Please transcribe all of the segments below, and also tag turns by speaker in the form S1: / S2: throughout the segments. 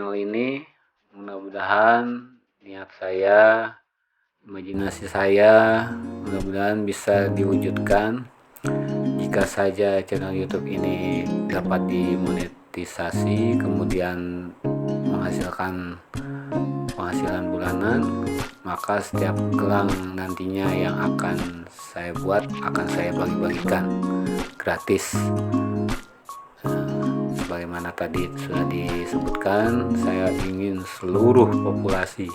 S1: channel ini. Mudah-mudahan niat saya, imajinasi saya, mudah-mudahan bisa diwujudkan. Jika saja channel YouTube ini dapat dimonetisasi, kemudian menghasilkan penghasilan bulanan, maka setiap gelang nantinya yang akan saya buat akan saya bagi-bagikan gratis. Sebagaimana tadi sudah disebutkan, saya ingin seluruh populasi,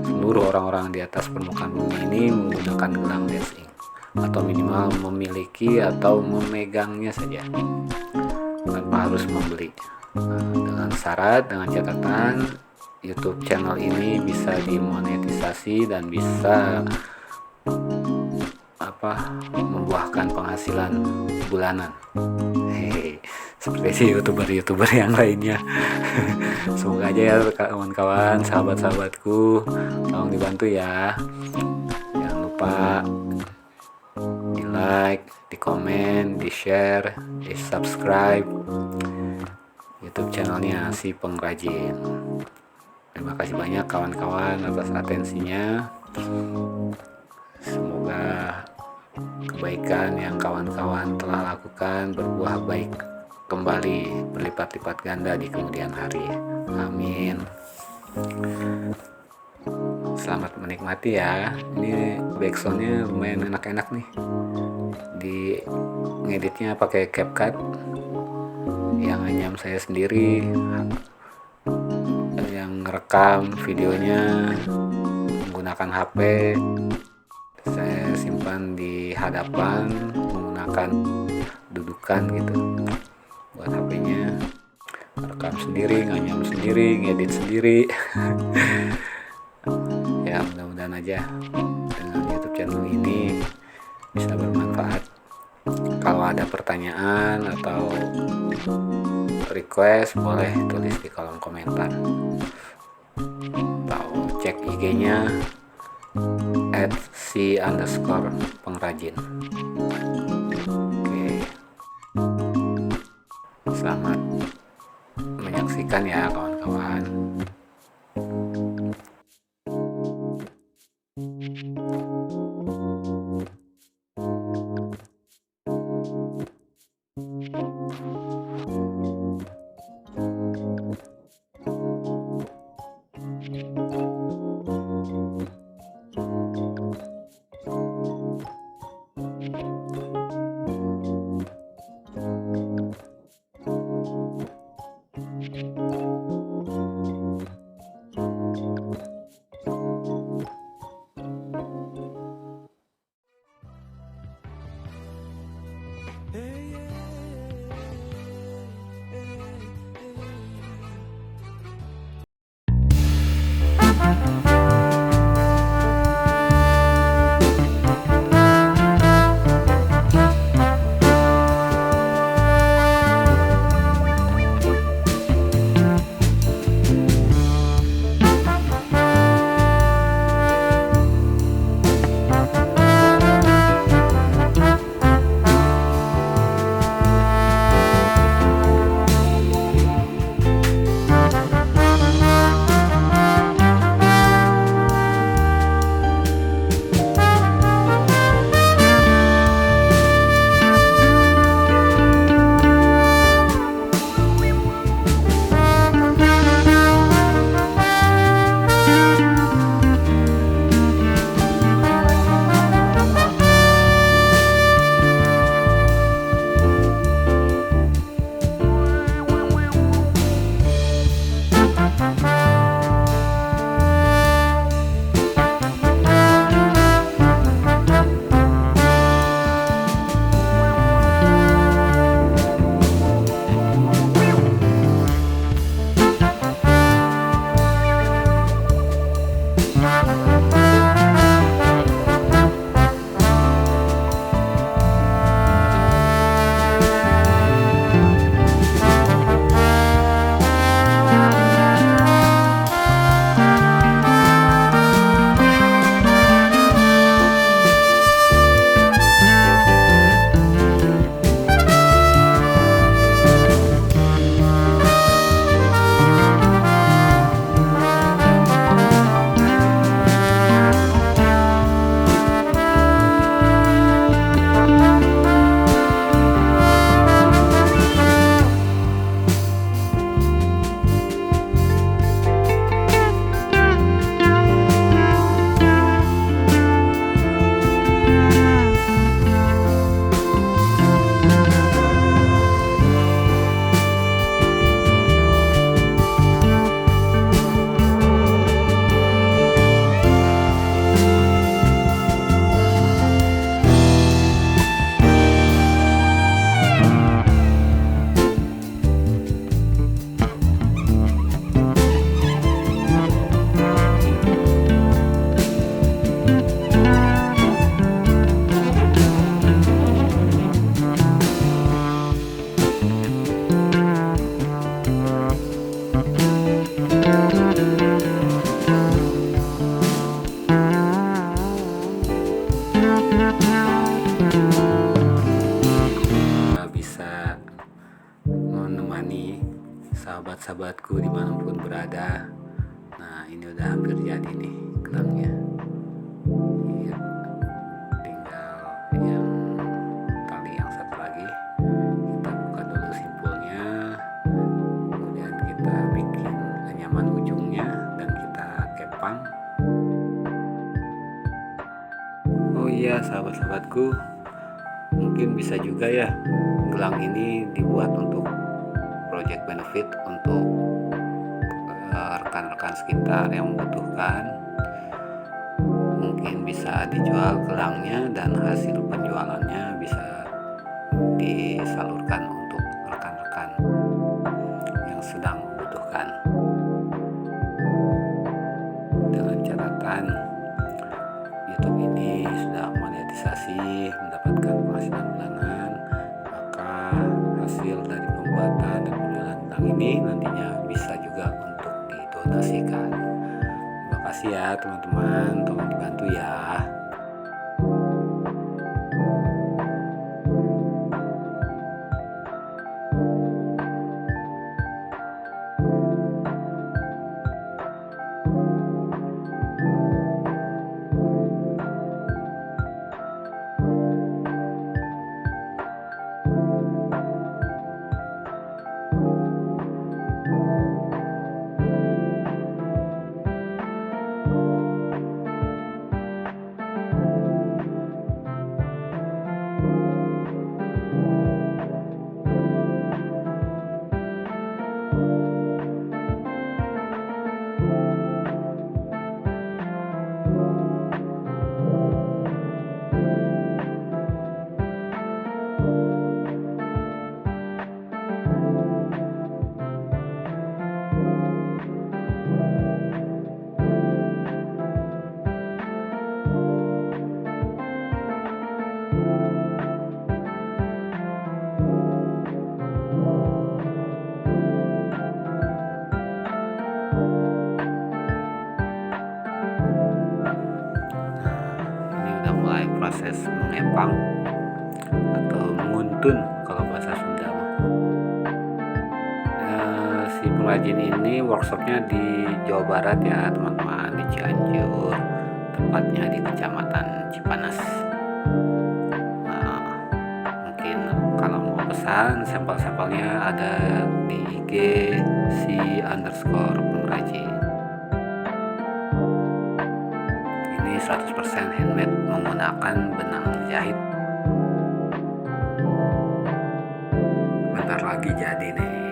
S1: seluruh orang-orang di atas permukaan bumi ini menggunakan gelang Dancing, atau minimal memiliki atau memegangnya saja tanpa harus membeli. Dengan syarat, dengan catatan YouTube channel ini bisa dimonetisasi dan bisa membuahkan penghasilan bulanan. Seperti youtuber yang lainnya. Semoga aja ya kawan-kawan, sahabat-sahabatku, tolong dibantu ya. Jangan lupa di like, di komen, di share, di subscribe YouTube channelnya Si Pengrajin. Terima kasih banyak kawan-kawan atas atensinya. Semoga kebaikan yang kawan-kawan telah lakukan berbuah baik kembali berlipat-lipat ganda di kemudian hari. Amin. Selamat menikmati ya. Ini backsoundnya lumayan enak-enak nih. Di ngeditnya pakai CapCut yang nyam saya sendiri, yang ngerekam videonya menggunakan HP. Saya simpan di hadapan menggunakan dudukan gitu buat HP-nya, rekam sendiri, nganyam sendiri, ngedit sendiri. Ya mudah-mudahan aja dengan YouTube channel ini bisa bermanfaat. Kalau ada pertanyaan atau request boleh tulis di kolom komentar atau cek IG-nya @si_pengrajin. Oke, selamat menyaksikan ya kawan-kawan. ya sahabat-sahabatku, mungkin bisa juga ya gelang ini dibuat untuk project benefit untuk rekan-rekan sekitar yang membutuhkan. Mungkin bisa dijual gelangnya dan hasil penjualannya bisa disalurkan untuk rekan-rekan yang sedang membutuhkan. Dengan catatan YouTube ini sudah monetisasi, mendapatkan penghasilan bulanan, maka hasil dari pembuatan dan penjualan gelang ini nantinya bisa juga untuk didonasikan. Terima kasih ya teman-teman, tolong dibantu ya. Mulai proses mengepang atau menguntun kalau bahasa Sunda. Si pengrajin ini workshopnya di Jawa Barat ya teman-teman, di Cianjur, tepatnya di Kecamatan Cipanas. Mungkin kalau mau pesan sampel-sampelnya ada di IG si_pengrajin. 100% handmade menggunakan benang jahit. Bentar lagi jadi nih.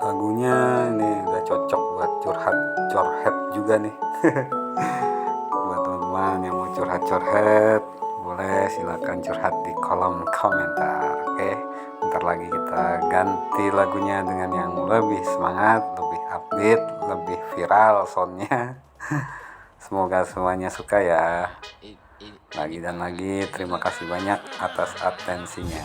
S1: Lagunya ini udah cocok buat curhat juga nih. Buat teman-teman yang mau curhat boleh silakan curhat di kolom komentar. Oke, bentar lagi kita ganti lagunya dengan yang lebih semangat, lebih update, lebih viral soundnya. Semoga semuanya suka ya. Lagi dan lagi terima kasih banyak atas atensinya.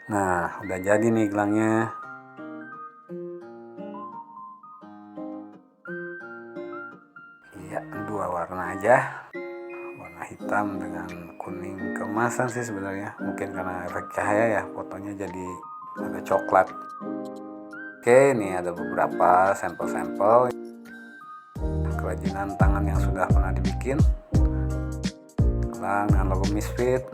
S1: Nah, udah jadi nih gelangnya. Iya, 2 warna aja. Warna hitam dengan kuning keemasan sih sebenarnya. Mungkin karena efek cahaya ya, fotonya jadi agak coklat. Oke, ini ada beberapa sampel-sampel kerajinan tangan yang sudah pernah dibikin. Gelang dengan logo Misfit.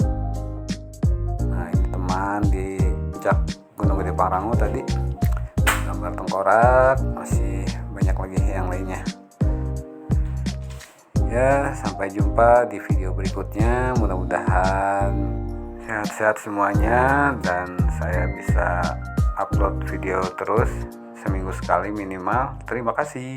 S1: Nah, ini teman di puncak Gunung Gede Pangrango tadi. Gambar tengkorak, masih banyak lagi yang lainnya. Ya, sampai jumpa di video berikutnya. Mudah-mudahan sehat-sehat semuanya dan saya bisa upload video terus seminggu sekali minimal. Terima kasih.